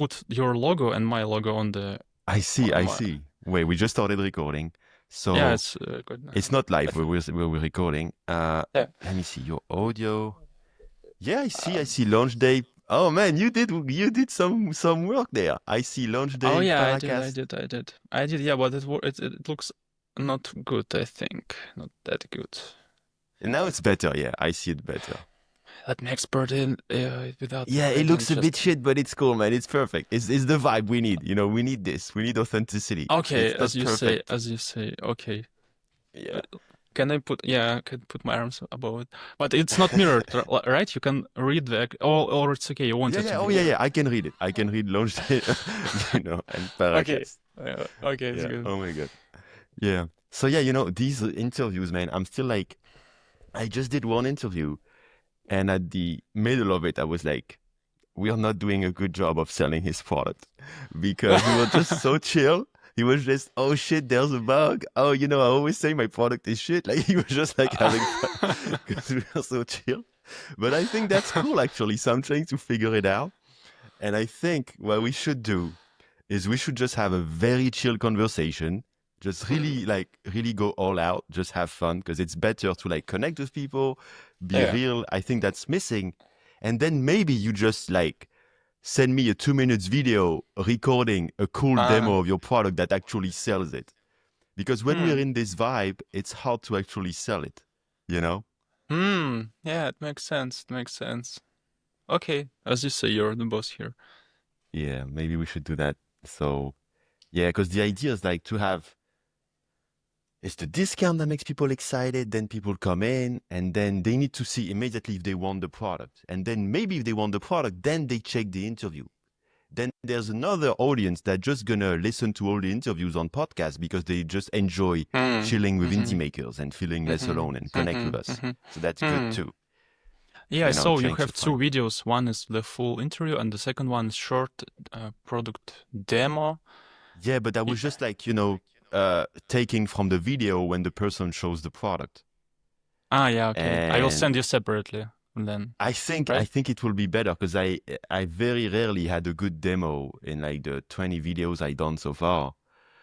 put your logo and my logo on the. I see. On I my, see. Wait, we just started recording, yeah, so it's good now. it's not I live. think. We're recording. Yeah. Let me see your audio. Yeah, I see. I Um, see LaunchDay. Oh man, you did some work there. I see oh LaunchDay yeah, Paracast. I did. Yeah, but it looks not good. I think not that good. And now it's better. Yeah, I see it better. Let me export it without Yeah, it writing. looks a bit Just shit, but it's cool, man. It's perfect. It's the vibe we need. We need this. We need authenticity. okay, It's not perfect. as you say. Okay. Yeah. Uh, Can I put, yeah, I can put my arms above it. But it's not mirrored, right? You can read or it's okay, you want Yeah, it to yeah. Oh, be yeah, yeah. mirrored. I can read it. I can read LaunchDay, and Okay. Paracast. Okay, it's Yeah. good. Oh my God. Yeah. So yeah, these interviews, man, I'm still like, I just did one interview, and at the middle of it, I was like, we are not doing a good job of selling his product because we were just so chill. He was just, oh shit, there's a bug. Oh, I always say my product is shit. Like he was just like having fun because we are so chill. But I think that's cool actually. So I'm trying to figure it out. And I think what we should do is we should just have a very chill conversation. Just really really go all out, just have fun because it's better to like connect with people, be Yeah. real. I think that's missing. And then maybe you just like send me a 2 minutes video recording a cool Uh, demo of your product that actually sells it. Because when we're hmm. in this vibe, it's hard to actually sell it, you know? Yeah, it makes sense. It makes sense. Okay, as you say, you're the boss here. Yeah, maybe we should do that. So, yeah, because the idea is like to have it's the discount that makes people excited. Then people come in and then they need to see immediately if they want the product. And then maybe if they want the product, then they check the interview. Then there's another audience that just gonna listen to all the interviews on podcasts because they just enjoy Hmm. chilling with indie Mm-hmm. makers and feeling less Mm-hmm. alone and connect Mm-hmm. with us. Mm-hmm. So that's good Hmm. too. Yeah, I saw you Trying to have two find. videos. One is the full interview, and the second one is short product demo. Yeah, but that Y- was just like, taking from the video when the person shows the product. Yeah, okay. I will And send you separately then, I think it will be better because I very rarely had a good demo in like the 20 videos I done so far.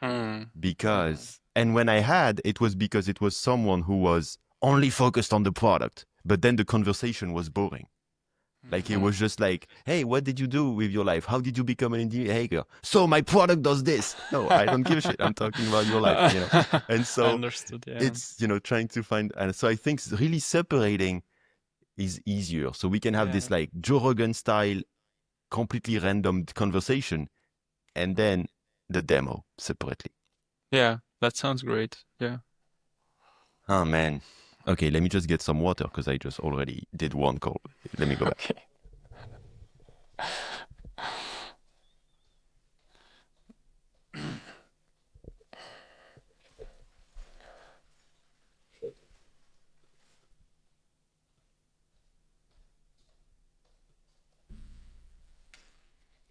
right? Because and when I had, it was because it was someone who was only focused on the product, but then the conversation was boring. Like it was just like, hey, what did you do with your life? How did you become an indie hacker? So my product does this. No, I don't give a shit. I'm talking about your life. And I so understood, yeah. it's, trying to find, and so I think really separating is easier. So we can have this Yeah. like Joe Rogan style, completely random conversation, and then the demo separately. Yeah, that sounds great. Yeah. Oh man. Okay, let me just get some water because I just already did one call. Let me go back. Okay.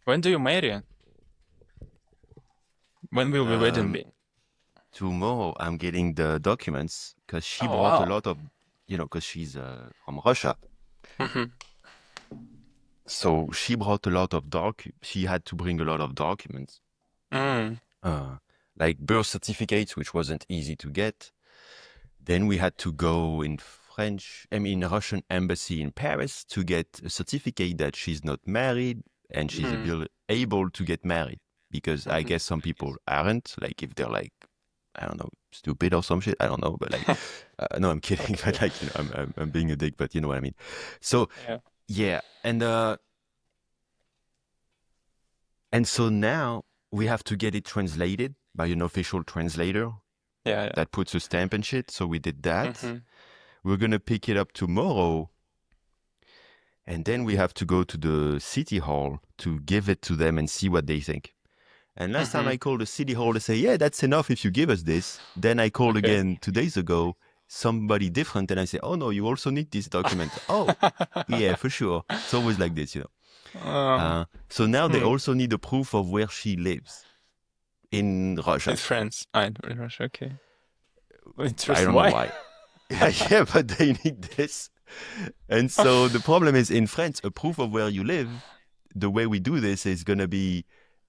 When do you marry? When will the wedding Um, be? Tomorrow I'm getting the documents because she Oh, brought a wow. lot of, because she's from Russia. Mm-hmm. So she brought a lot of she had to bring a lot of documents, Mm. uh, like birth certificates, which wasn't easy to get. Then we had to go Russian embassy in Paris to get a certificate that she's not married and she's Mm. able to get married. Because I Mm-hmm. guess some people aren't, like if they're like, I don't know, stupid or some shit. I don't know, but like, no, I'm kidding. Okay. But like, I'm being a dick, but you know what I mean. So Yeah. yeah, and so now we have to get it translated by an official translator Yeah, yeah. that puts a stamp and shit. So we did that. Mm-hmm. We're gonna pick it up tomorrow, and then we have to go to the city hall to give it to them and see what they think. And last time Mm-hmm. I called the city hall to say, yeah, that's enough if you give us this. Then I called Okay. again 2 days ago, somebody different, and I say, oh no, you also need this document. Oh, yeah, for sure. It's always like this. Uh, So now they hmm. also need a proof of where she lives in In Russia. France. In Russia, okay. I Interesting. don't know Why? why. Yeah, but they need this. And so the problem is in France, a proof of where you live the way we do this is going to be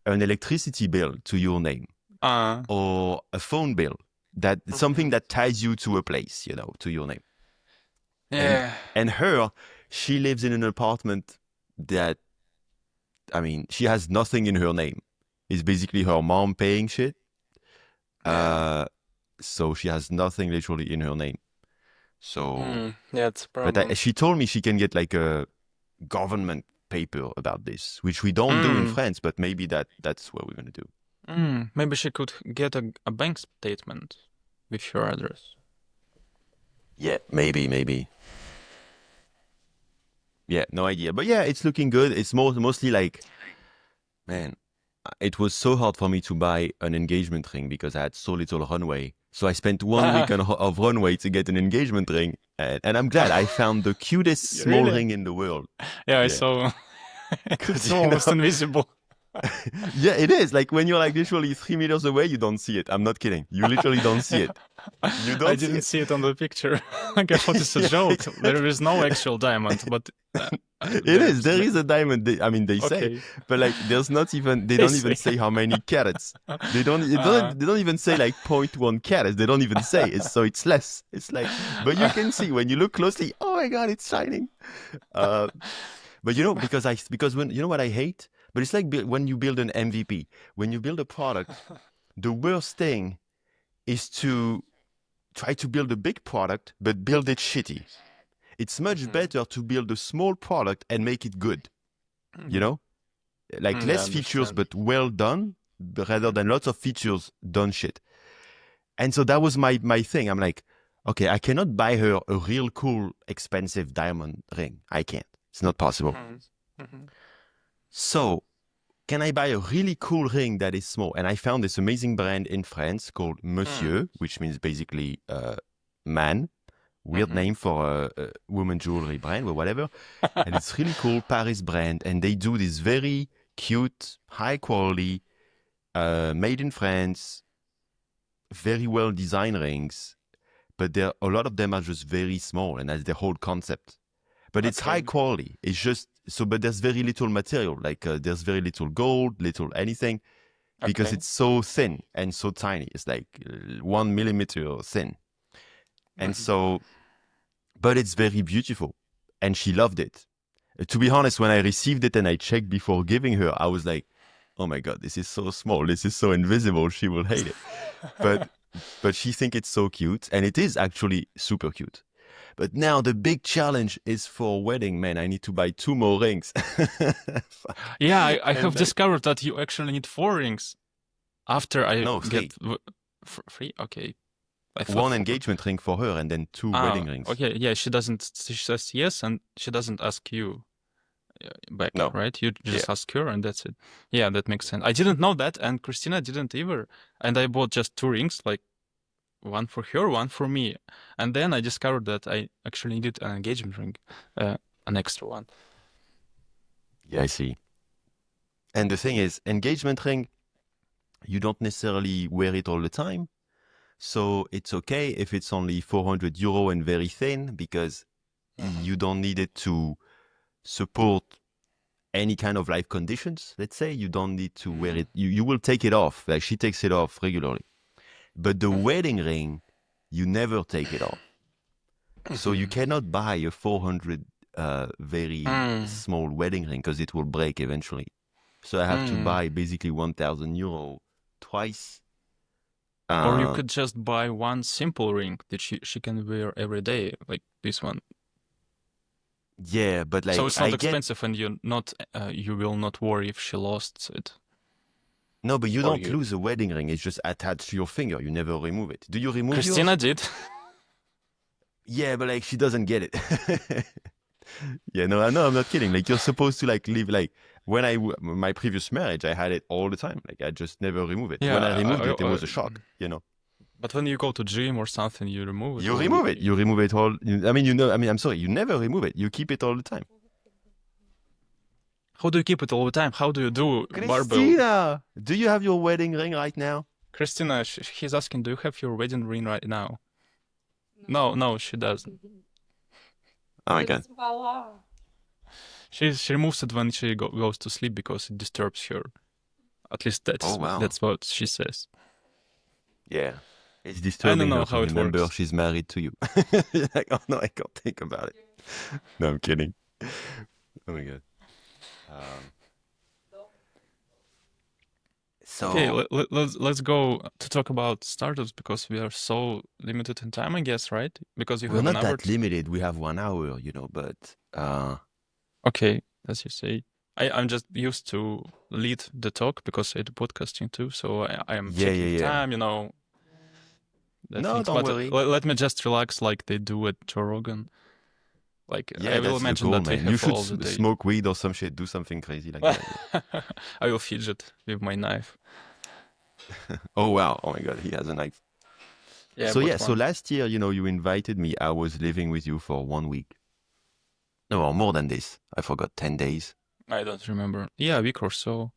an electricity bill to your name or a phone bill, that something that ties you to a place, you know, to your name. Yeah. And her, she lives in an apartment that, I mean, she has nothing in her name. It's basically her mom paying shit. So she has nothing literally in her name. So, Yeah, it's a problem. but she told me she can get like a government paper about this, which we don't do in France, but maybe that's what we're going to do. Maybe she could get a bank statement with your address. Yeah, maybe. Yeah, no idea. But yeah, it's looking good. It's mostly like, man, it was so hard for me to buy an engagement ring because I had so little runway. So I spent 1 week of runway to get an engagement ring. And I'm glad I found the cutest small ring in the world. Yeah, I saw. It's almost invisible. Yeah, it is. Like when you're like literally 3 meters away, you don't see it. I'm not kidding. You literally don't see it. You don't I didn't see it on the picture. Like I thought it's a joke. There is no actual diamond, but it is. There is a diamond. They say, but like there's not even. They don't even say how many carats. They don't even say like 0.1 carats. They don't even say it. So it's less. It's like, but you can see when you look closely. Oh my God, it's shining. But you know, because when you know what I hate. But it's like when you build an MVP. When you build a product, the worst thing is to try to build a big product, but build it shitty. It's much better to build a small product and make it good. You know? Like less features, but well done, rather than lots of features done shit. And so that was my thing. I'm like, okay, I cannot buy her a real cool, expensive diamond ring. I can't. It's not possible. So, can I buy a really cool ring that is small? And I found this amazing brand in France called Monsieur, which means basically man. Weird name for a woman jewelry brand or whatever. And it's really cool, Paris brand. And they do these very cute, high quality, made in France, very well designed rings. But a lot of them are just very small, and that's the whole concept. But it's high quality. It's just but there's very little material. Like there's very little gold, little anything, because it's so thin and so tiny. It's like 1 millimeter thin, and so, but it's very beautiful, and she loved it. To be honest, when I received it and I checked before giving her, I was like, "Oh my God, this is so small. This is so invisible. She will hate it." But she thinks it's so cute, and it is actually super cute. But now the big challenge is for wedding, man. I need to buy 2 more rings. Yeah, I have discovered that you actually need 4 rings. After I get 3. Okay. One engagement ring for her and then 2 wedding rings. Okay, yeah, she says yes, and she doesn't ask you back, right? You just ask her, and that's it. Yeah, that makes sense. I didn't know that, and Christina didn't either. And I bought just 2 rings, like one for her, one for me. And then I discovered that I actually needed an engagement ring, an extra one. Yeah, I see. And the thing is, engagement ring, you don't necessarily wear it all the time. So it's okay if it's only 400 euro and very thin, because you don't need it to support any kind of life conditions. Let's say you don't need to wear it. You will take it off. Like she takes it off regularly. But the wedding ring, you never take it off. So you cannot buy a 400 very small wedding ring because it will break eventually. So I have to buy basically 1,000 euro twice. Or you could just buy one simple ring that she can wear every day, like this one. Yeah, but like so it's not expensive, and you will not worry if she lost it. No, but you don't lose a wedding ring. It's just attached to your finger. You never remove it. Do you remove yours? Christina did. Yeah, but like she doesn't get it. Yeah, no, I'm not kidding. Like you're supposed to like live like when my previous marriage, I had it all the time. Like I just never remove it. Yeah, when I removed it, it was a shock, you know. But when you go to gym or something, you remove it. You remove it. You remove it all. I'm sorry. You never remove it. You keep it all the time. How do you keep it all the time? How do you do barbell? Christina, do you have your wedding ring right now? Christina, he's asking, do you have your wedding ring right now? No, she doesn't. Oh my God. She removes it when she goes to sleep because it disturbs her. At least Oh wow. that's what she says. Yeah. It's I don't disturbing know her to how it remember works. she's married to you. Like, oh no, I can't think about it. No, I'm kidding. Oh my god. Um, Okay, so let's go to talk about startups because we are so limited in time, I guess, right? Because you we're have an not hour. that limited. We have 1 hour, but Okay, as you say. I'm just used to lead the talk because I do podcasting too, so I am yeah, checking yeah, yeah. time, the No, things. don't But worry. let me just relax like they do at Joe Rogan. Like I Yeah, will that's the imagine goal, that we man. You have should all the day. smoke weed or some shit. Do something crazy like that. I will fidget with my knife. Yeah. Oh wow. Oh my god, he has a knife. Yeah, So yeah, but so one. last year, you invited me. I was living with you for 1 week. No, or more than this. I forgot 10 days. I don't remember. Yeah, a week or so.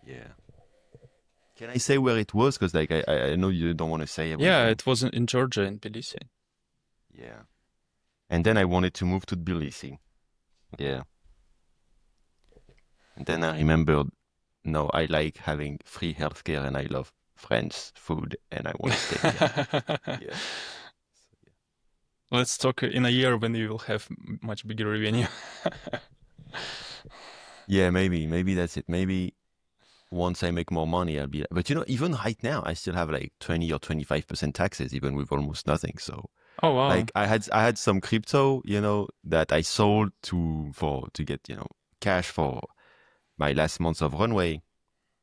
Yeah. Can I say where it was? Because like I know you don't want to say Yeah, everything. it was in Georgia, in Tbilisi. Yeah. And then I wanted to move to Tbilisi. Yeah. And then I remembered, no, I like having free healthcare and I love French food and I want to stay here. Yeah. Let's talk in a year when you will have much bigger revenue. Yeah, maybe that's it. Maybe once I make more money, I'll be. But even right now, I still have like 20 or 25% taxes, even with almost nothing. So, Oh wow. like, I had some crypto, that I sold to get cash for my last months of runway,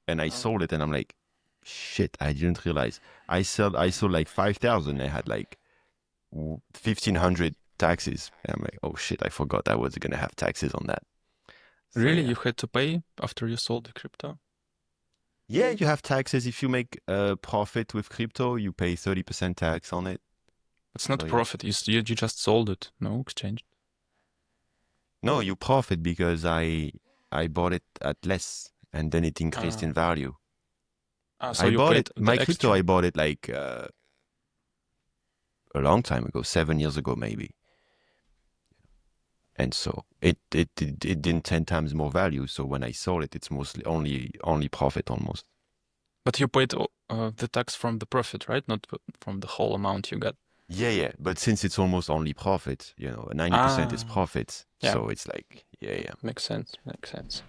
and I sold it, and I'm like, shit, I didn't realize I sold like 5,000. I had like 1,500 taxes, and I'm like, oh shit, I forgot I was gonna have taxes on that. So Really? yeah. You had to pay after you sold the crypto? Yeah, you have taxes. If you make a profit with crypto, you pay 30% tax on it. It's So not yeah. profit. You just sold it. No exchange. No, you profit because I bought it at less and then it increased Ah, in value. so I you bought paid it, my the crypto, I extra. bought it like a long time ago, 7 years ago maybe. And so it did 10 times more value. So when I sold it, it's mostly only profit almost. But you paid the tax from the profit, right? Not from the whole amount you got. Yeah, yeah. But since it's almost only profit, 90% is Ah, profits. yeah. So it's like, yeah. Makes sense. Makes sense.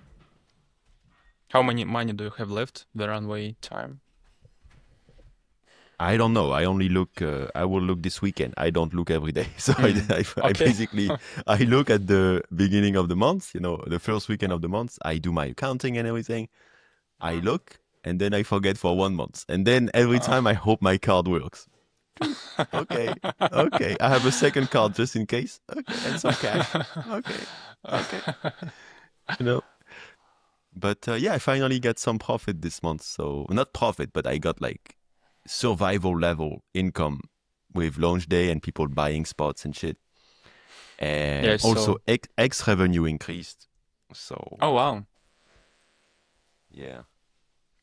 How many money do you have left? The runway time? I don't know. I only look. I will look this weekend. I don't look every day. So I Okay. basically I look at the beginning of the month. The first weekend of the month. I do my accounting and everything. I look and then I forget for 1 month. And then every time I hope my card works. Okay, okay. I have a second card just in case. Okay, and some cash. Okay, okay. You know. But yeah, I finally got some profit this month. So not profit, but I got like survival level income with LaunchDay and people buying spots and shit. And Yeah, also so. X revenue increased. So Oh wow. yeah.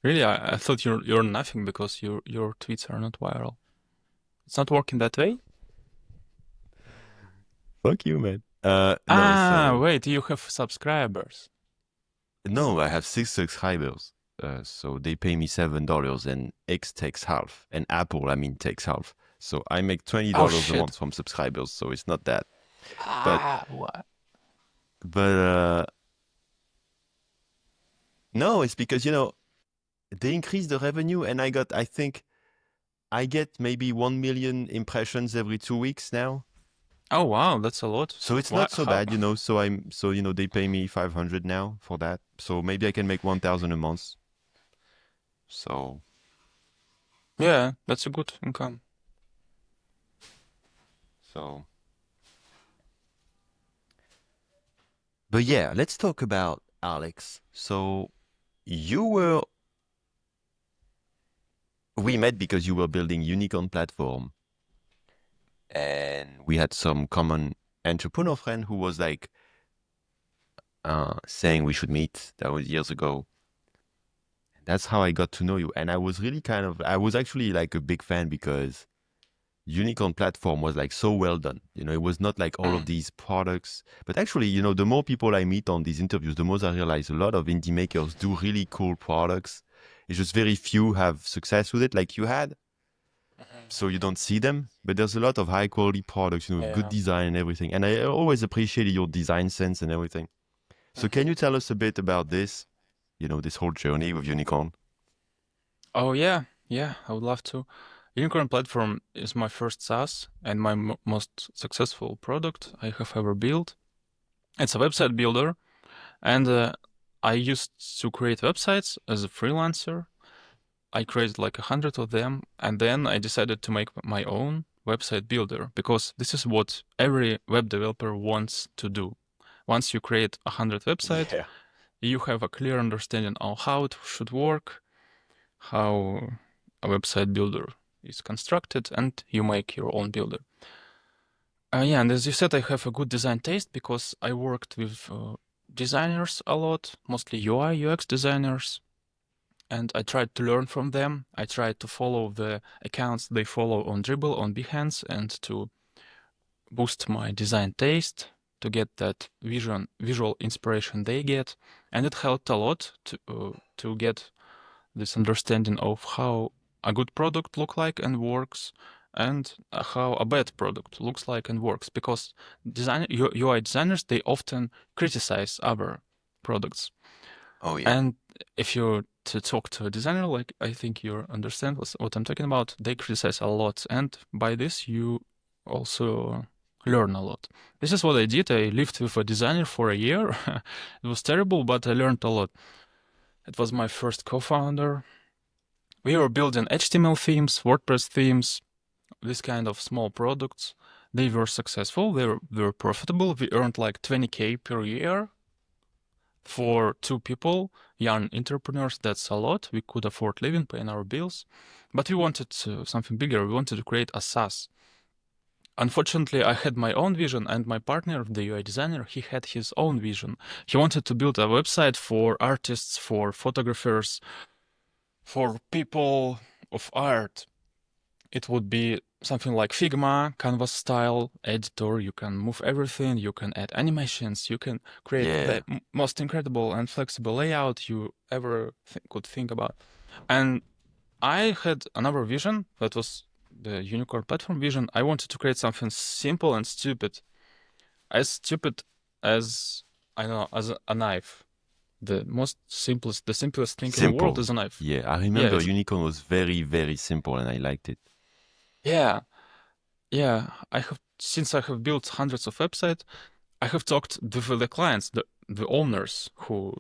Really, I thought you're nothing because your tweets are not viral. It's not working that way? Fuck you, man. No, so Wait, you have subscribers. no, I have 6 subscribers. So they pay me $7 and X takes half. And Apple, I mean, takes half. So I make Oh $20 a shit. month from subscribers, so it's not that. But What? but no, it's because they increase the revenue and I think I get maybe 1 million impressions every 2 weeks now. Oh wow, that's a lot. So it's Why? not so How? bad, so they pay me 500 now for that. So maybe I can make 1,000 a month. So Yeah, that's a good income. so but yeah, let's talk about Alex. So you were we met because you were building unicorn platform and we had some common entrepreneur friend who was like saying we should meet. That was years ago. That's how I got to know you. And I was really I was actually like a big fan because unicorn platform was like so well done. It was not like all of these products, but actually, the more people I meet on these interviews, the more I realize a lot of indie makers do really cool products. It's just very few have success with it like you had. So you don't see them, but there's a lot of high quality products, with good design and everything. And I always appreciated your design sense and everything. So can you tell us a bit about this, this whole journey with Unicorn? Oh yeah, I would love to. Unicorn Platform is my first SaaS and my most successful product I have ever built. It's a website builder, and I used to create websites as a freelancer. I created like 100 of them, and then I decided to make my own website builder because this is what every web developer wants to do. Once you create 100 websites, you have a clear understanding of how it should work, how a website builder is constructed, and you make your own builder. Yeah, and as you said, I have a good design taste because I worked with designers a lot, mostly UI, UX designers, and I tried to learn from them. I tried to follow the accounts they follow on Dribble, on Behance, and to boost my design taste, to get that visual inspiration they get, and it helped a lot to get this understanding of how a good product looks like and works, and how a bad product looks like and works. Because UI designers, they often criticize other products. Oh yeah. And if you to talk to a designer, like I think you understand what I'm talking about, they criticize a lot, and by this you also learn a lot. This is what I did. I lived with a designer for a year. It was terrible, but I learned a lot. It was my first co-founder. We were building HTML themes, WordPress themes, this kind of small products. They were successful. They were profitable. We earned like 20K per year. For two people, young entrepreneurs, that's a lot. We could afford living, paying our bills. But we wanted something bigger. We wanted to create a SaaS. Unfortunately, I had my own vision, and my partner, the UI designer, he had his own vision. He wanted to build a website for artists, for photographers, for people of art. It would be something like Figma, Canvas style editor. You can move everything. You can add animations. You can create the most incredible and flexible layout you ever could think about. And I had another vision that was the unicorn platform vision. I wanted to create something simple and stupid, as stupid as, I don't know, as a knife. The simplest thing in the world is a knife. Yeah, I remember Unicorn was very, very simple, and I liked it. Yeah. Since I have built hundreds of websites, I have talked with the clients, the owners who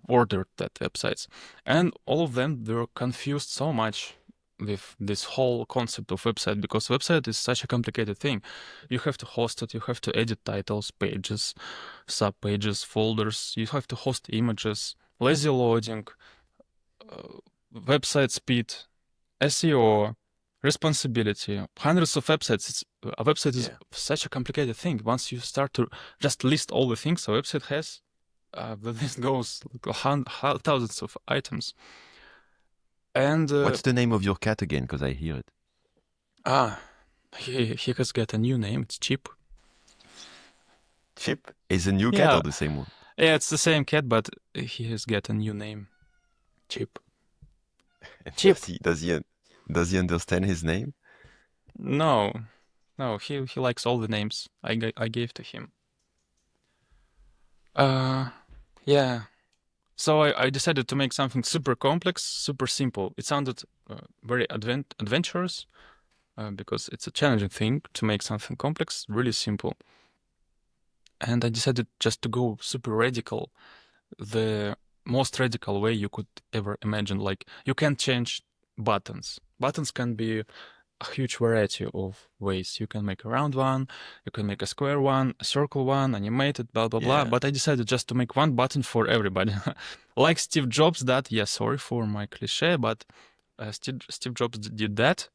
ordered that websites, and all of them, they were confused so much with this whole concept of website, because website is such a complicated thing. You have to host it, you have to edit titles, pages, sub-pages, folders, you have to host images, lazy loading, website speed, SEO, responsibility, hundreds of websites. A website is such a complicated thing. Once you start to just list all the things a website has, the list goes thousands of items. And what's the name of your cat again? Because I hear it. He has got a new name. It's Chip. Chip is a new cat or the same one? Yeah, it's the same cat, but he has got a new name. Chip. Chip. Does he understand his name? No, he likes all the names I gave to him. Yeah. So I decided to make something super complex, super simple. It sounded very adventurous because it's a challenging thing to make something complex, really simple. And I decided just to go super radical, the most radical way you could ever imagine. Like, you can change buttons. Buttons can be a huge variety of ways. You can make a round one, you can make a square one, a circle one, animated, blah, blah, blah. But I decided just to make one button for everybody. Like Steve Jobs sorry for my cliche, but Steve Jobs did that.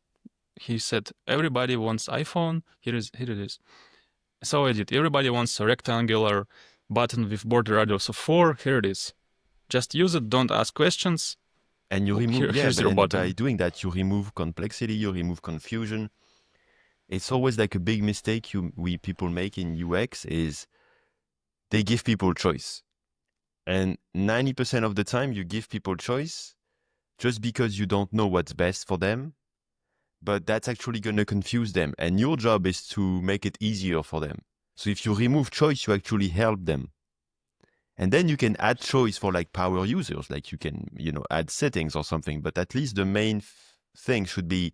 He said, everybody wants iPhone, here it is. So I did. Everybody wants a rectangular button with border radius of 4, here it is. Just use it, don't ask questions. And you remove, here's your button. by doing that, you remove complexity, you remove confusion. it's always like a big mistake people make in UX is they give people choice. And 90% of the time you give people choice just because you don't know what's best for them, but that's actually going to confuse them. And your job is to make it easier for them. So if you remove choice, you actually help them. And then you can add choice for like power users, like you can, add settings or something, but at least the main thing should be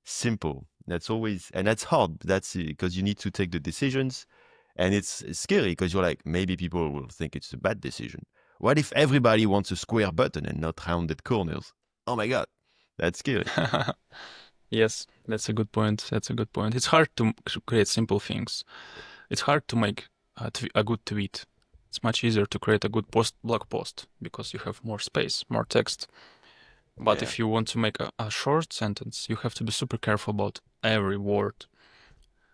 simple. That's always, and that's hard. That's because you need to take the decisions. And it's scary because you're like, maybe people will think it's a bad decision. What if everybody wants a square button and not rounded corners? Oh my God, that's scary. Yes, that's a good point. That's a good point. It's hard to create simple things. It's hard to make a good tweet. It's much easier to create a good blog post because you have more space, more text. But if you want to make a short sentence, you have to be super careful about every word.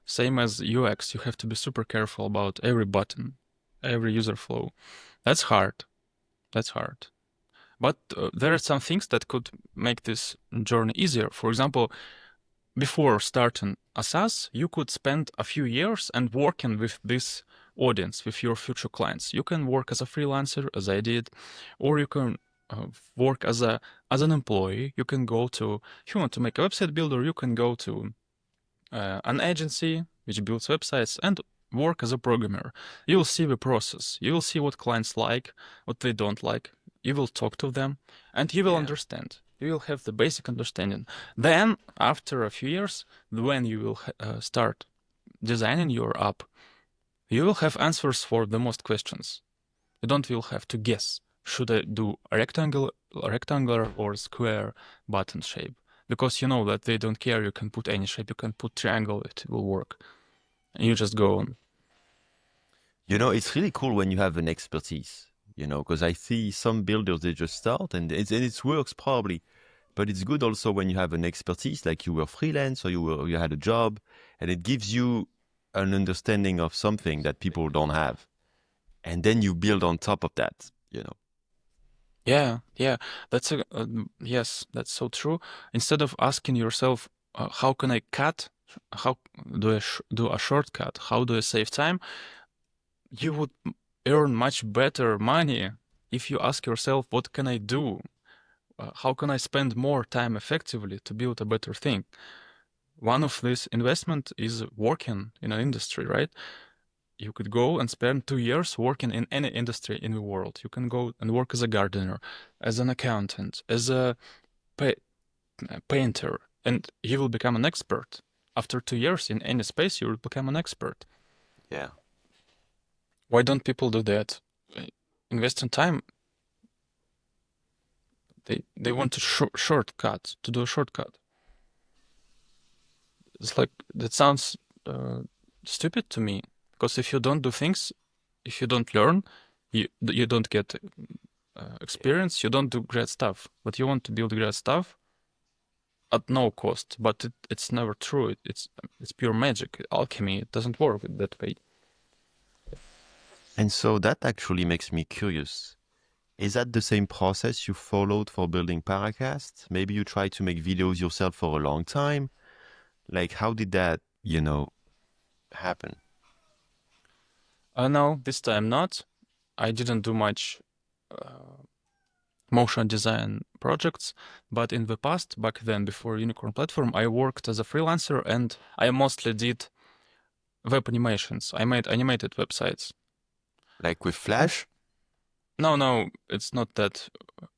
Same as UX, you have to be super careful about every button, every user flow. That's hard. That's hard. But there are some things that could make this journey easier. For example, before starting a SaaS, you could spend a few years and working with this audience, with your future clients. You can work as a freelancer, as I did, or you can work as an employee. You can go to, if you want to make a website builder, you can go to an agency which builds websites and work as a programmer. You will see the process. You will see what clients like, what they don't like. You will talk to them, and you will understand. You will have the basic understanding. Then, after a few years, when you will start designing your app, you will have answers for the most questions. You don't will have to guess. Should I do a rectangular or square button shape? Because you know that they don't care. You can put any shape. You can put triangle. It will work. And you just go on. It's really cool when you have an expertise, because I see some builders, they just start and it works probably, but it's good also when you have an expertise, like you were freelance or you had a job, and it gives you an understanding of something that people don't have. And then you build on top of that. Yeah. That's yes, that's so true. Instead of asking yourself, how can I cut? How do I do a shortcut? How do I save time? You would earn much better money if you ask yourself, what can I do? How can I spend more time effectively to build a better thing? One of this investment is working in an industry, right? You could go and spend 2 years working in any industry in the world. You can go and work as a gardener, as an accountant, as a painter, and you will become an expert. After 2 years in any space, you will become an expert. Yeah. Why don't people do that? Invest in time. They want to shortcut, to do a shortcut. It's like, that sounds stupid to me, because if you don't do things, if you don't learn, you don't get experience, you don't do great stuff. But you want to build great stuff at no cost, but it's never true. It's pure magic, alchemy. It doesn't work that way. And so that actually makes me curious. Is that the same process you followed for building Paracast? Maybe you tried to make videos yourself for a long time. Like, how did that, happen? No, this time not. I didn't do much motion design projects, but in the past, back then, before Unicorn Platform, I worked as a freelancer and I mostly did web animations. I made animated websites. Like with Flash? No, it's not that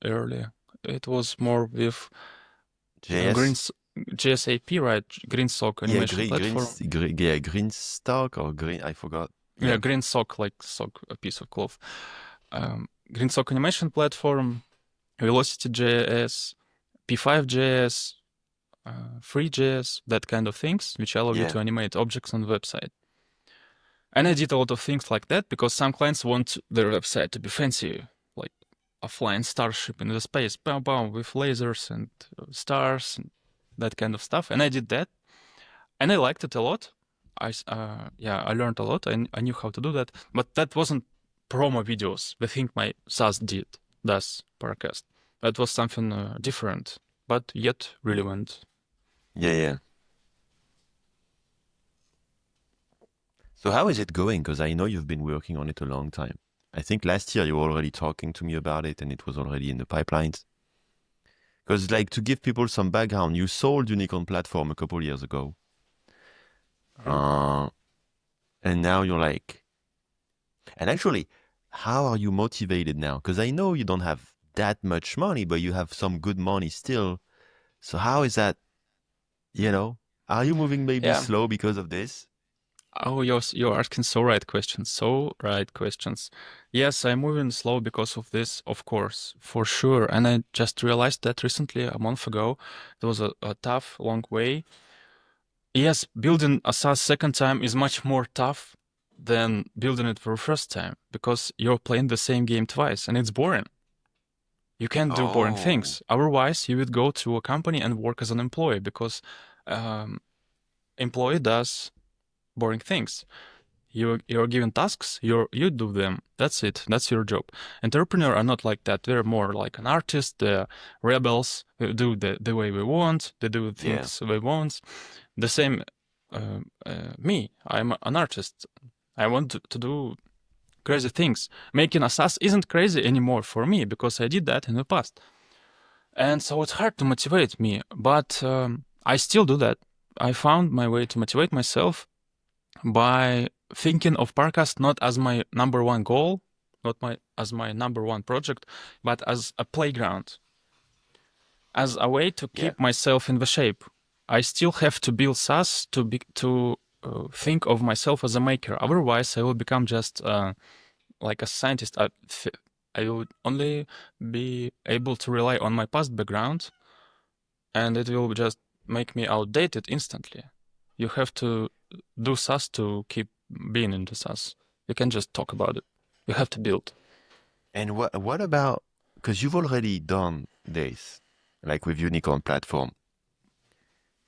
early. It was more with JS? GSAP, right? Green Sock Yeah, animation platform. green stock or green, I forgot. Yeah, Green Sock, like sock, a piece of cloth. Green Sock animation platform, Velocity.js, P5.js, Free.js, that kind of things, which allow you to animate objects on the website. And I did a lot of things like that because some clients want their website to be fancy, like a flying starship in the space, bam, bam, with lasers and stars and that kind of stuff. And I did that, and I liked it a lot. I learned a lot. I knew how to do that, but that wasn't promo videos. The thing my SaaS does Paracast. That was something different, but yet relevant. Yeah. So how is it going? Because I know you've been working on it a long time. I think last year you were already talking to me about it and it was already in the pipelines. Because like to give people some background, you sold Unicorn Platform a couple years ago. Uh, and now you're like, and actually, how are you motivated now? Because I know you don't have that much money, but you have some good money still. So how is that, you know, are you moving maybe Yeah. slow because of this? Oh, you're asking so right questions. So right questions. Yes, I'm moving slow because of this, of course, for sure. And I just realized that recently, a month ago, it was a tough, long way. Yes, building a SaaS second time is much more tough than building it for first time because you're playing the same game twice and it's boring. You can't do boring Oh, things. Otherwise, you would go to a company and work as an employee because um, employee does boring things. You're given tasks, you do them. That's it. That's your job. Entrepreneurs are not like that. They're more like an artist. They're rebels. They do the way we want. They do yeah. things we want. The same me. I'm an artist. I want to do crazy things. Making a SaaS isn't crazy anymore for me because I did that in the past. And so it's hard to motivate me, but I still do that. I found my way to motivate myself by thinking of Paracast not as my number one goal, not as my number one project, but as a playground, as a way to Yeah. keep myself in the shape. I still have to build SaaS to think of myself as a maker. Otherwise, I will become just like a scientist. I will only be able to rely on my past background, and it will just make me outdated instantly. You have to do SaaS to keep being into SaaS. You can just talk about it. You have to build. And what about, because you've already done this, like with Unicorn Platform,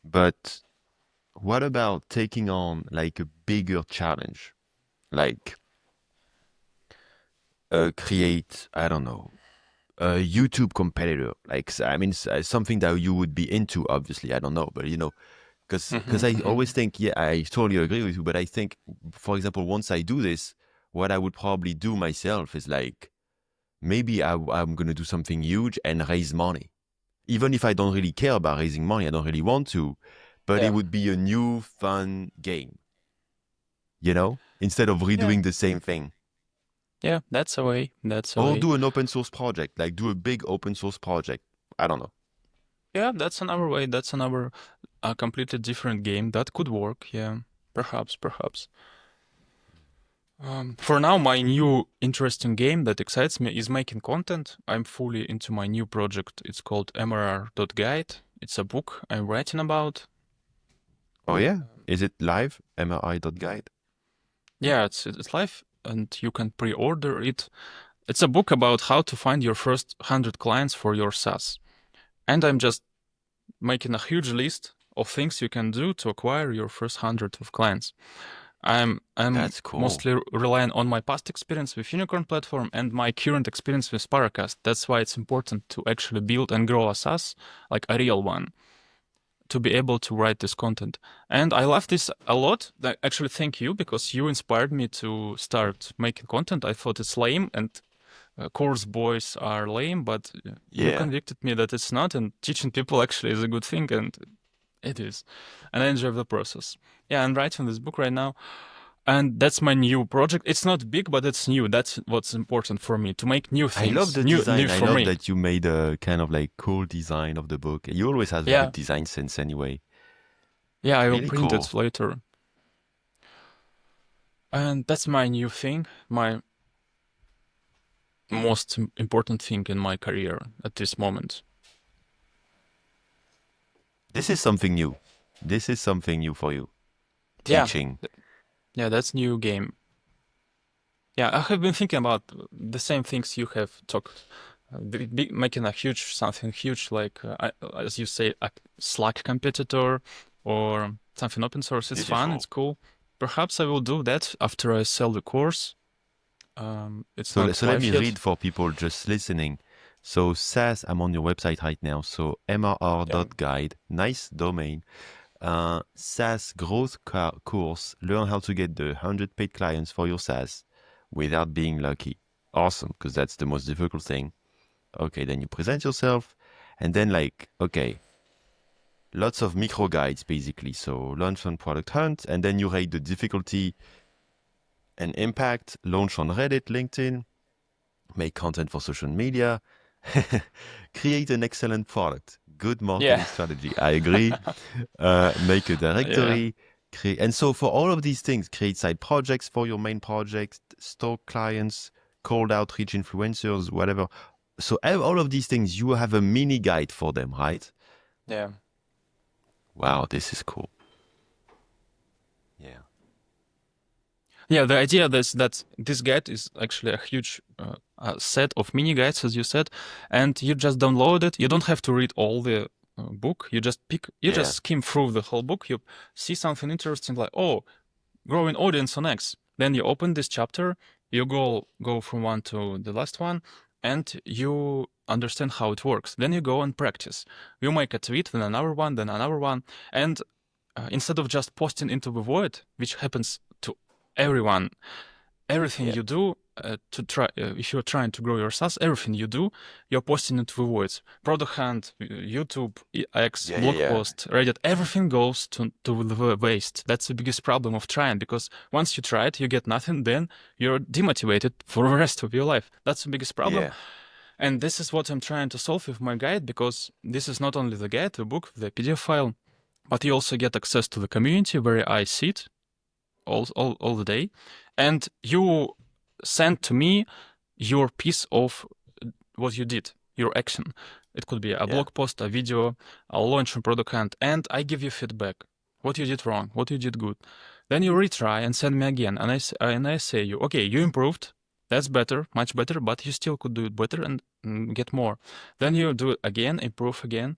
but what about taking on like a bigger challenge? Like create, I don't know, a YouTube competitor. Like, I mean, something that you would be into, obviously. I don't know, but you know, because I always think, yeah, I totally agree with you. But I think, for example, once I do this, what I would probably do myself is like, maybe I'm going to do something huge and raise money. Even if I don't really care about raising money, I don't really want to, but it Yeah. would be a new fun game, you know, instead of Yeah. redoing the same thing. Yeah. That's a way. That's a Or way. do an open source project, like do a big open source project. I don't know. Yeah. That's another way. That's another completely different game that could work. Yeah. Perhaps. Perhaps. For now, my new interesting game that excites me is making content. I'm fully into my new project. It's called MRR.guide. It's a book I'm writing about. Oh yeah, is it live? MRI.guide. Yeah, it's live, and you can pre-order it. It's a book about how to find your first 100 clients for your SaaS. And I'm just making a huge list of things you can do to acquire your first 100 of clients. I'm That's cool. mostly relying on my past experience with Unicorn platform and my current experience with Paracast. That's why it's important to actually build and grow a SaaS, like a real one, to be able to write this content. And I love this a lot. Actually, thank you, because you inspired me to start making content. I thought it's lame and course boys are lame, but you Yeah. convicted me that it's not, and teaching people actually is a good thing, and it is. And I enjoy the process. Yeah, I'm writing this book right now, and that's my new project. It's not big, but it's new. That's what's important for me, to make new I love things, the new design. I for love me. that you made a kind of like cool design of the book. You always have a Yeah, good design sense anyway. yeah, I will Really print cool. it later. And that's my new thing, my most important thing in my career at this moment. This is something new. This is something new for you. Yeah, Teaching. yeah, that's new game. Yeah, I have been thinking about the same things you have talked, making a huge something huge, like as you say, a Slack competitor or something open source. It's fun, it's Beautiful. cool. Perhaps I will do that after I sell the course. It's not So let me live yet. read for people just listening. So SaaS, I'm on your website right now. So Yeah, mrr.guide, nice domain. SaaS growth course. Learn how to get the 100 paid clients for your SaaS without being lucky. Awesome, because that's the most difficult thing. Okay, then you present yourself, and then like, okay, lots of micro guides basically. So launch on Product Hunt, and then you rate the difficulty and impact. Launch on Reddit, LinkedIn, make content for social media, create an excellent product. Good marketing strategy. I agree. Make a directory. And so for all of these things, create side projects for your main projects, stock clients, cold outreach influencers, whatever. So all of these things, you have a mini guide for them, right? Yeah. Wow, this is cool. Yeah. Yeah, the idea is that this guide is actually a huge set of mini guides, as you said, and you just download it. You don't have to read all the book. You just just skim through the whole book. You see something interesting, like, oh, growing audience on X. Then you open this chapter, you go from one to the last one, and you understand how it works. Then you go and practice. You make a tweet, then another one, and instead of just posting into the void, which happens to everyone, everything you do to try, if you're trying to grow your SaaS, everything you do, you're posting into the voids. Product Hunt, YouTube, X, blog post, Reddit, everything goes to the waste. That's the biggest problem of trying, because once you try it, you get nothing, then you're demotivated for the rest of your life. That's the biggest problem. Yeah. And this is what I'm trying to solve with my guide, because this is not only the guide, the book, the PDF file, but you also get access to the community where I sit all the day, and you send to me your piece of what you did, your action. It could be a blog post, a video, a launch on Product Hunt, and I give you feedback. What you did wrong, what you did good. Then you retry and send me again, and I say you, okay, you improved. That's better, much better, but you still could do it better and get more. Then you do it again, improve again.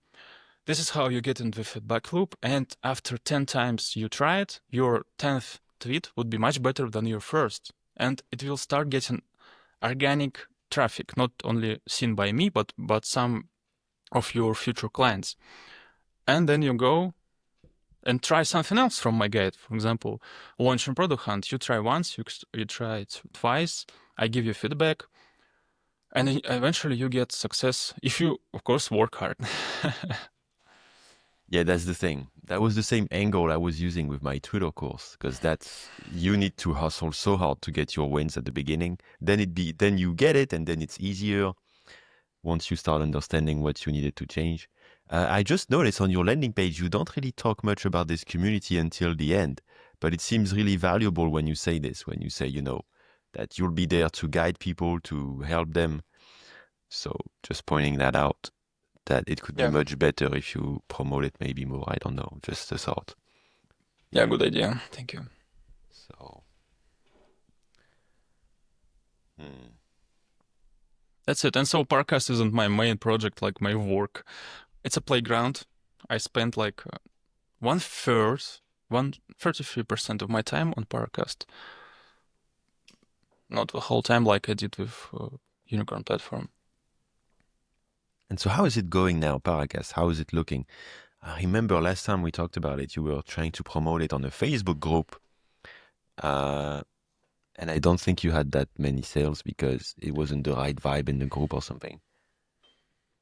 This is how you get into the feedback loop, and after 10 times you try it, your 10th tweet would be much better than your first, and it will start getting organic traffic, not only seen by me, but some of your future clients. And then you go and try something else from my guide. For example, launch on Product Hunt. You try once, you try it twice, I give you feedback, and eventually you get success if you, of course, work hard. Yeah, that's the thing. That was the same angle I was using with my Twitter course, because you need to hustle so hard to get your wins at the beginning. Then you get it, and then it's easier once you start understanding what you needed to change. I just noticed on your landing page, you don't really talk much about this community until the end, but it seems really valuable when you say this, when you say, that you'll be there to guide people, to help them. So just pointing that out, that it could be much better if you promote it maybe more. I don't know, just a thought. Yeah, good idea. Thank you. So, That's it. And so Paracast isn't my main project, like my work. It's a playground. I spent like 33% of my time on Paracast. Not the whole time like I did with Unicorn Platform. And so how is it going now, Paracast? How is it looking? I remember last time we talked about it, you were trying to promote it on a Facebook group. And I don't think you had that many sales because it wasn't the right vibe in the group or something.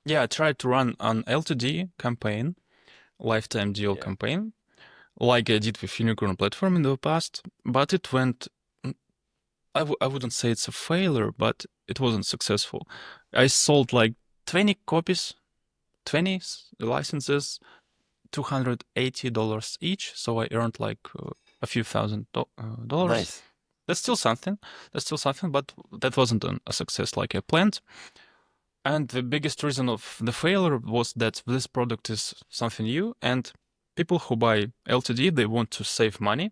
Yeah, I tried to run an LTD campaign, lifetime deal campaign, like I did with Unicorn Platform in the past, but it went, I wouldn't say it's a failure, but it wasn't successful. I sold like 20 copies, 20 licenses, $280 each, so I earned like a few $1,000. Nice. That's still something, but that wasn't a success like I planned. And the biggest reason of the failure was that this product is something new, and people who buy LTD, they want to save money.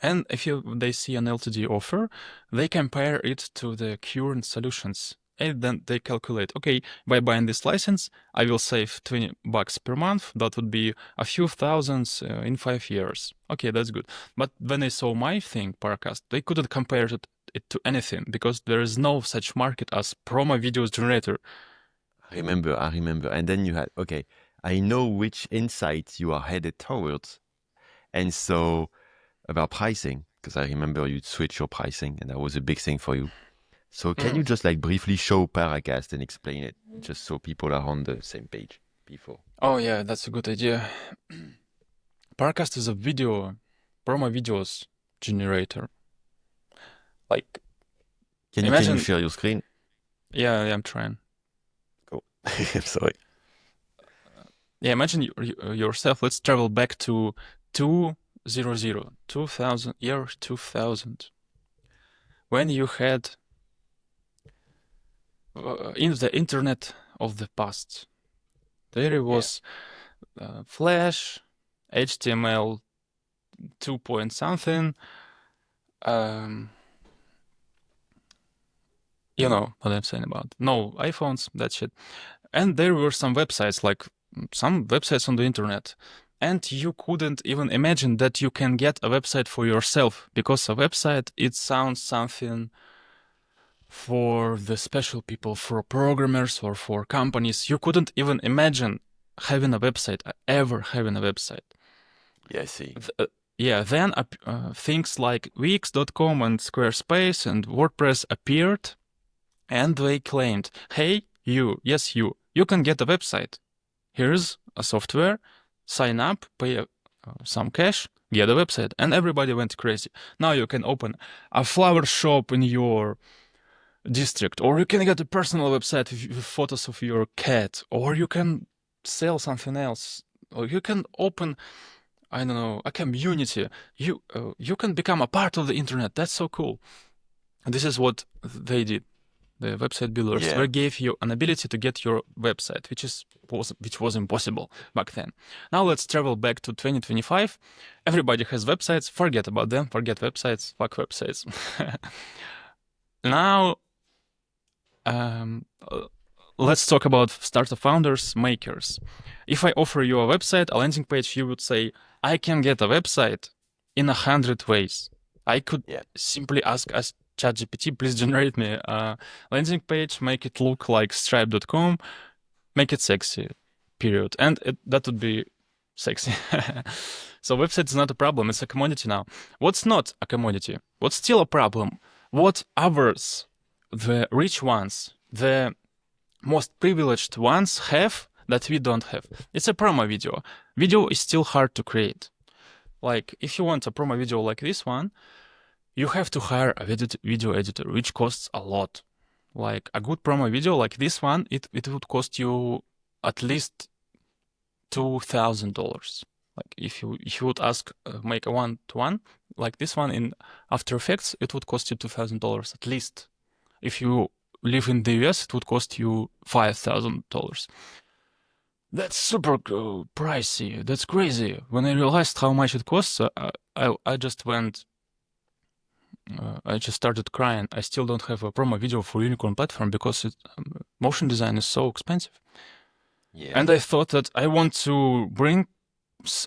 And if they see an LTD offer, they compare it to the current solutions. And then they calculate, okay, by buying this license, I will save $20 per month. That would be a few thousands in 5 years. Okay, that's good. But when they saw my thing, Paracast, they couldn't compare it to anything because there is no such market as promo videos generator. I remember. And then you had, okay, I know which insights you are headed towards. And so about pricing, because I remember you switch your pricing, and that was a big thing for you. So can you just like briefly show Paracast and explain it, just so people are on the same page before? Oh yeah, that's a good idea. Paracast is a promo videos generator. Like, Can imagine. you share your screen? Yeah, I'm trying. Cool. I'm sorry. Yeah, imagine yourself. Let's travel back to 2000, year 2000, when you had in the internet of the past. There was Flash, HTML 2 point something. You know what I'm saying about. No iPhones, that shit. And there were some websites, like some websites on the internet. And you couldn't even imagine that you can get a website for yourself, because a website, it sounds something for the special people, for programmers or for companies. You couldn't even imagine having a website, ever having a website. Yeah, I see. Then things like Wix.com and Squarespace and WordPress appeared, and they claimed, hey, you can get a website. Here's a software, sign up, pay some cash, get a website. And everybody went crazy. Now you can open a flower shop in your district, or you can get a personal website with photos of your cat, or you can sell something else, or you can open, I don't know, a community. You can become a part of the internet. That's so cool. And this is what they did. The website builders, they gave you an ability to get your website, which was impossible back then. Now let's travel back to 2025. Everybody has websites. Forget about them. Forget websites. Fuck websites. Now, let's talk about startup founders, makers. If I offer you a website, a landing page, you would say, I can get a website in 100 ways. I could simply ask us, ChatGPT, please generate me a landing page, make it look like stripe.com, make it sexy, period. And that would be sexy. So website is not a problem, it's a commodity now. What's not a commodity? What's still a problem? What others, the rich ones, the most privileged ones have that we don't have? It's a promo video. Video is still hard to create. Like, if you want a promo video like this one, you have to hire a video editor, which costs a lot. Like a good promo video like this one, it would cost you at least $2,000. Like if you would make a one-to-one like this one in After Effects, it would cost you $2,000 at least. If you live in the US, it would cost you $5,000. That's super pricey. That's crazy. When I realized how much it costs, I just went. I just started crying. I still don't have a promo video for Unicorn platform because motion design is so expensive. And I thought that I want to bring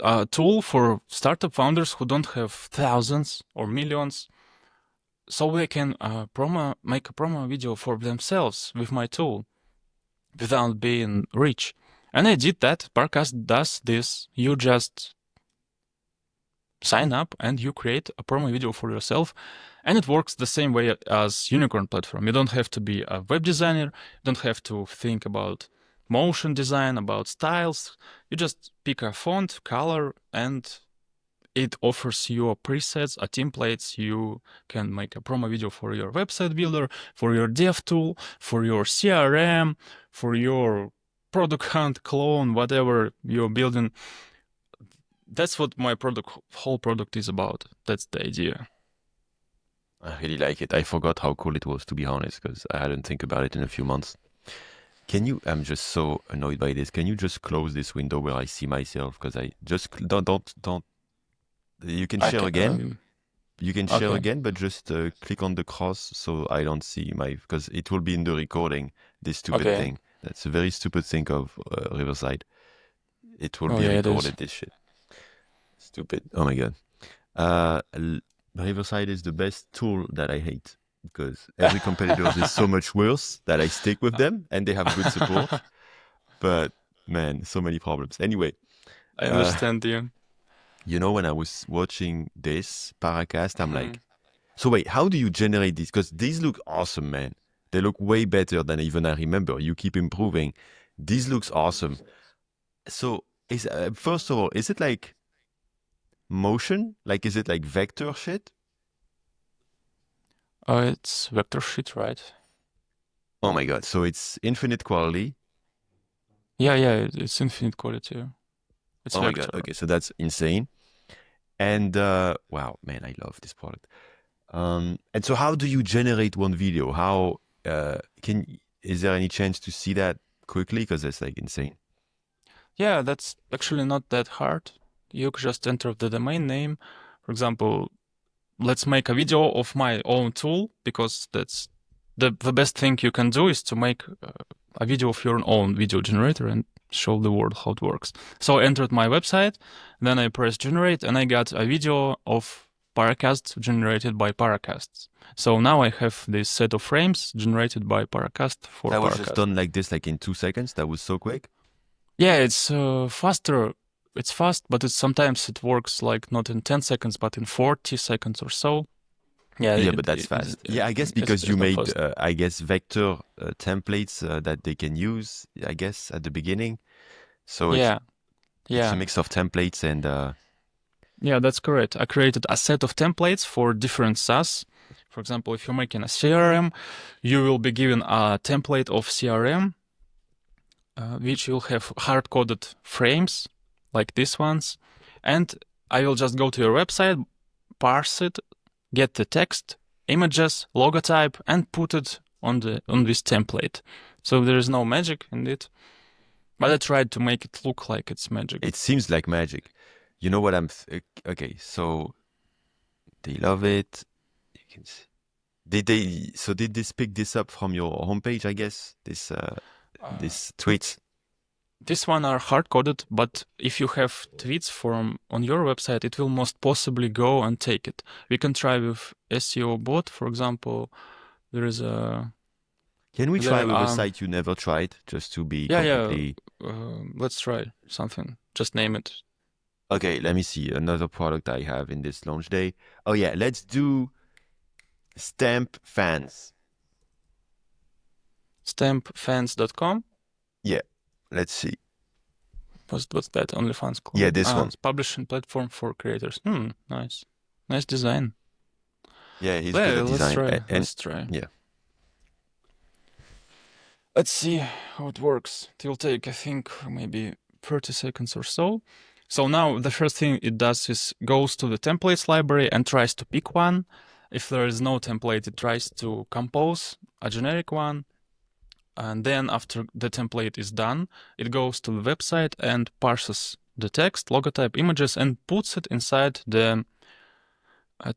a tool for startup founders who don't have thousands or millions, so they can make a promo video for themselves with my tool without being rich. And I did that. Paracast does this. You just sign up and you create a promo video for yourself, and it works the same way as Unicorn platform. You don't have to be a web designer, you don't have to think about motion design, about styles. You just pick a font, color, and it offers you presets, templates. You can make a promo video for your website builder, for your dev tool, for your CRM, for your product hunt clone, whatever you're building. That's what my whole product is about. That's the idea. I really like it. I forgot how cool it was, to be honest, because I hadn't think about it in a few months. I'm just so annoyed by this. Can you just close this window where I see myself? Because I just don't. You can share again. You can share again, but just click on the cross so I don't see because it will be in the recording, this stupid thing. That's a very stupid thing of Riverside. It will be recorded, this shit. Stupid. Oh my god. Riverside is the best tool that I hate because every competitor is so much worse that I stick with them and they have good support. But man, so many problems. Anyway. I understand you. You know, when I was watching this Paracast, I'm Hmm. like, so wait, how do you generate these? Because these look awesome, man. They look way better than even I remember. You keep improving. These looks awesome. So is first of all, is it like motion? Like, is it like vector shit? It's vector sheet, right? Oh my God. So it's infinite quality. Yeah, yeah, it's infinite quality. It's Oh my God. vector. Okay. So that's insane. And wow, man, I love this product. And so how do you generate one video? How is there any chance to see that quickly? Because that's like insane. Yeah, that's actually not that hard. You just enter the domain name. For example, let's make a video of my own tool, because that's the best thing you can do is to make a video of your own video generator and show the world how it works. So I entered my website, then I press generate, and I got a video of Paracast generated by Paracasts. So now I have this set of frames generated by Paracast for That was just Paracast. done like this, like in 2 seconds. That was so quick. Yeah, it's faster. It's fast, but sometimes it works like not in 10 seconds, but in 40 seconds or so. Yeah, Yeah, but that's fast. Yeah, I guess because you it's not made, fast. I guess, vector templates that they can use, I guess, at the beginning. So Yeah, it's a yeah, mix of templates and yeah, that's correct. I created a set of templates for different SaaS. For example, if you're making a CRM, you will be given a template of CRM, which will have hard-coded frames like these ones. And I will just go to your website, parse it, get the text, images, logotype, and put it on this template. So there is no magic in it, but I tried to make it look like it's magic. it seems like magic. You know what okay, so they love it. You can see. Did this pick this up from your homepage, I guess? Uh, This tweets. This one are hard coded, but if you have tweets from on your website, it will most possibly go and take it. We can try with SEO bot, for example. There is a Can we try there with a site you never tried, just to be yeah. completely Let's try something. Just name it. okay? Let me see another product I have in this launch day. Oh yeah, let's do stamp fans. Stampfans.com. Yeah, let's see. What's that? OnlyFans Yeah, clone. this one. It's publishing platform for creators. Nice. Nice design. Yeah, he's good Well, at design. And Let's try. yeah, Let's see how it works. It will take, I think, maybe 30 seconds or so. So now the first thing it does is goes to the templates library and tries to pick one. If there is no template, it tries to compose a generic one. And then after the template is done, it goes to the website and parses the text, logotype, images, and puts it inside the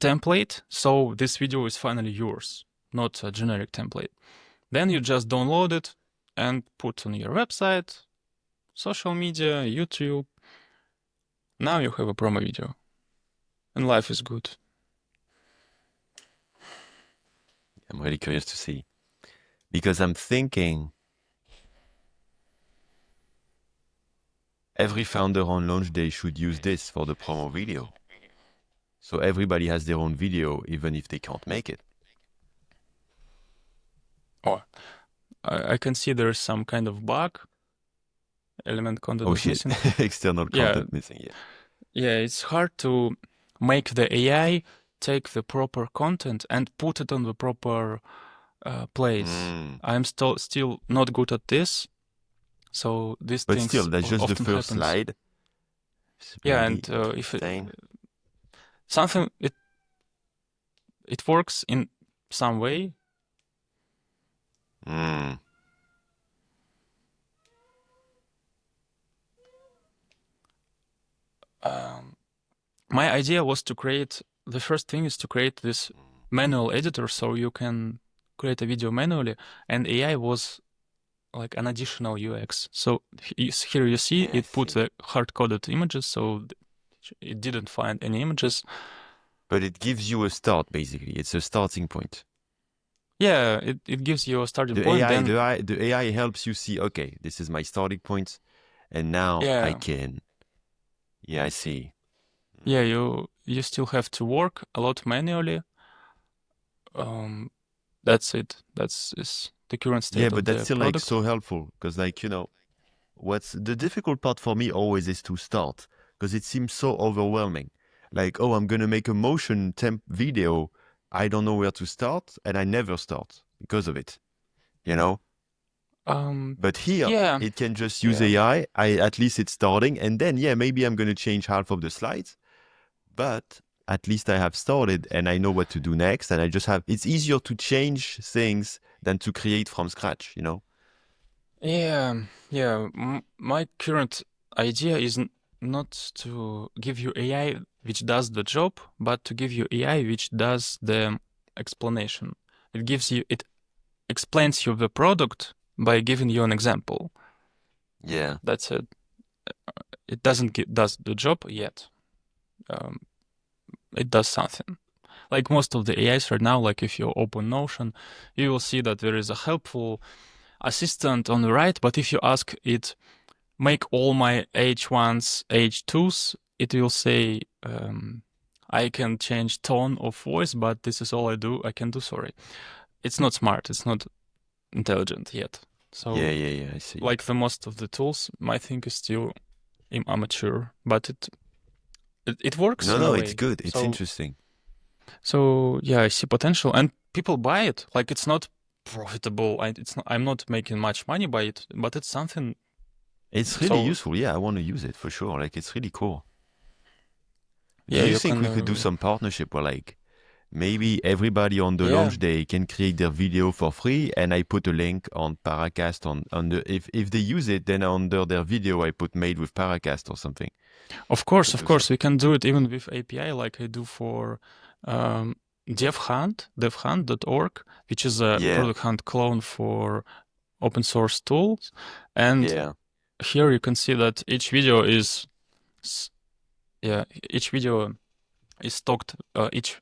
template. So this video is finally yours, not a generic template. Then you just download it and put on your website, social media, YouTube. Now you have a promo video. And life is good. I'm really curious to see because I'm thinking every founder on launch day should use this for the promo video. So everybody has their own video, even if they can't make it. Oh, I can see there's some kind of bug. Element content Oh is shit, missing. external Yeah, content missing. Yeah. yeah, it's hard to make the AI take the proper content and put it on the proper place. I'm still not good at this. So these But things still, that's just the often first happens. slide. It's Yeah, bloody and if insane. something it works in some way. Mm. My idea was to create the first thing is to create this manual editor so you can create a video manually, and AI was like an additional UX. So here you see Yeah, I it put see. the hard-coded images, so it didn't find any images. But it gives you a start, basically. It's a starting point. Yeah, it gives you a starting The point. AI, Then the AI helps you see, okay, this is my starting point, and now I yeah, can. Yeah, I see. Yeah, you still have to work a lot manually. That's it. That's is the current Yeah, state but of that's the still like product. so helpful because, like, what's the difficult part for me always is to start because it seems so overwhelming. Like, oh, I'm gonna make a motion temp video. I don't know where to start, and I never start because of it. You know. Um, But here, yeah, it can just use yeah. AI. At least it's starting, and then yeah, maybe I'm gonna change half of the slides, but at least I have started and I know what to do next. And I just have. It's easier to change things than to create from scratch. Yeah, yeah. My current idea is not to give you AI which does the job, but to give you AI which does the explanation. It explains you the product by giving you an example. Yeah. That's it. It doesn't does the job yet. Um, it does something. Like most of the AIs right now, like if you open Notion, you will see that there is a helpful assistant on the right, but if you ask it, make all my H1s H2s, it will say, I can change tone of voice, but this is all I can do, sorry. It's not smart, it's not intelligent yet. Yeah, So, yeah, yeah. I see. like the most of the tools, my thing is still amateur, but it works No, in a no, it's way. good. It's So, interesting. yeah, I see potential, and people buy it. Like it's not profitable. I'm not making much money by it, but it's something. It's really So useful. Yeah, I want to use it for sure. Like, it's really cool. Do yeah, you you think can. we could do some partnership where, like, maybe everybody on the Yeah, launch day can create their video for free, and I put a link on Paracast on the if they use it, then under their video I put made with Paracast or something. Could of do course, something. we can do it even with API, like I do for um, devhunt.org, which is a Yeah, product hunt clone for open source tools. And yeah, here you can see that each video is, yeah, each video is stocked. Each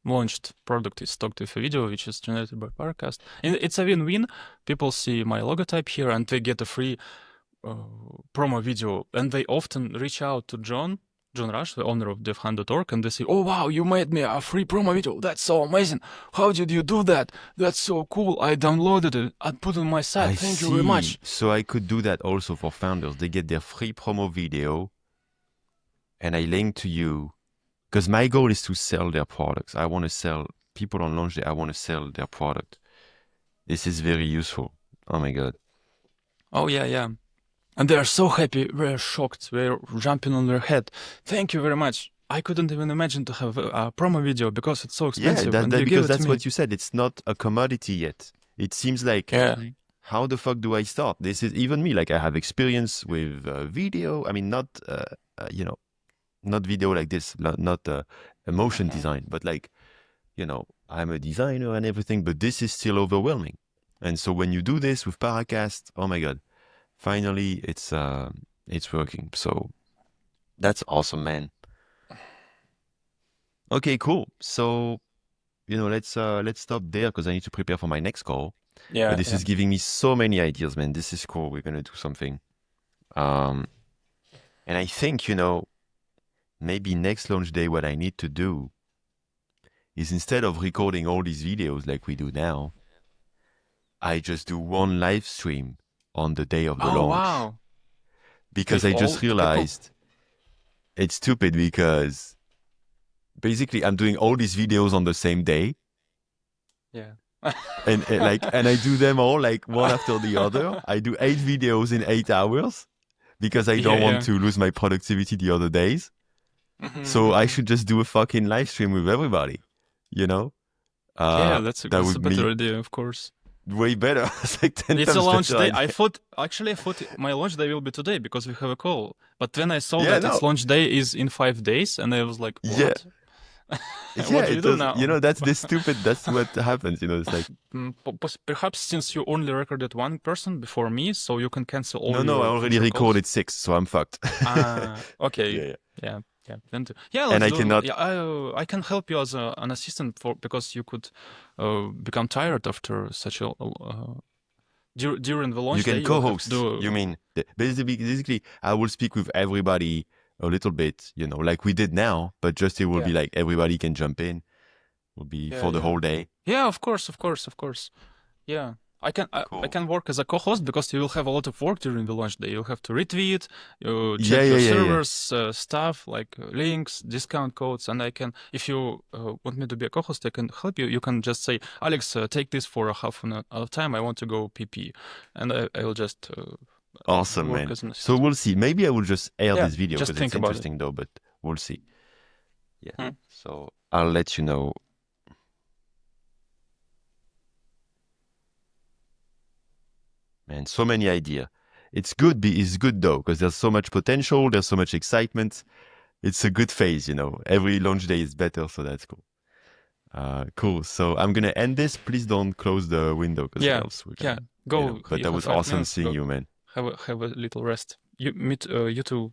launched product is stocked with a video which is generated by Paracast. And it's a win-win. People see my logotype here and they get a free promo video. And they often reach out to John Rush, the owner of devhunt.org, and they say, "Oh wow, you made me a free promo video. That's so amazing. How did you do that? That's so cool. I downloaded it. I put it on my site. I Thank you very see. much." So I could do that also for founders. They get their free promo video, and I link to you because my goal is to sell their products. I want to sell people on LaunchDay. I want to sell their product. This is very useful. Oh my god. Oh yeah, yeah. And they are so happy. They're shocked. They're jumping on their head. Thank you very much. I couldn't even imagine to have a promo video because it's so Yeah, expensive, that, and that you give because it to that's me. what you said. It's not a commodity yet. It seems like, Yeah. how the fuck do I start? This is even me. Like, I have experience with video. I mean, not not video like this, not emotion design, but like, I'm a designer and everything. But this is still overwhelming. And so when you do this with Paracast, oh my god, finally it's working. So that's awesome, man. Okay, cool. So let's stop there because I need to prepare for my next call. But Yeah, this yeah. is giving me so many ideas, man. This is cool. We're gonna do something. Um, and I think, maybe next launch day, what I need to do is, instead of recording all these videos like we do now, I just do one live stream on the day of the Oh launch. wow. Because With I all just the people? realized it's stupid because basically I'm doing all these videos on the same day. Yeah. And I do them all like one after the other. I do 8 videos in 8 hours because I Yeah, don't want yeah. to lose my productivity the other days. Mhm, So I mhm. should just do a fucking live stream with everybody, you know? Yeah, That that's a would better be idea, of course. way better. It's like 10 It's a times launch better day. idea. I thought my launch day will be today because we have a call. But when I saw Yeah, that no. its launch day is in 5 days, and I was like, Yeah. what? Yeah, What do we it do does. now? That's what happens. It's like, Perhaps since you only recorded one person before me, so you can cancel all no, I your already future calls. recorded 6, so I'm fucked. Ah, okay. Yeah, yeah. Yeah, yeah. Then yeah, And let's I do. cannot, Yeah, I can help you as an assistant for because you could become tired after such a during the you launch day. can You will have to co-host. You do. mean, basically, I will speak with everybody a little bit, you know, like we did now, but just it will be like everybody can jump in. Will be for the whole day. Yeah, of course. Yeah. I can work as a co-host because you will have a lot of work during the launch day. You'll have to retweet, check your servers, stuff like links, discount codes, and I can, if you want me to be a co-host, I can help you. You can just say, Alex, take this for a half an hour time. I want to go PP, and I will just awesome, work man. as an assistant. So we'll see. Maybe I will just air this video because it's interesting though, but we'll see. Yeah. So I'll let you know. Man, so many ideas. It's good though, because there's so much potential, there's so much excitement. It's a good phase, you know. Every launch day is better, so that's cool. Cool. So I'm gonna end this. Please don't close the window, because else we're gonna, go. You know, but that was awesome seeing you, man. Have a little rest. You too.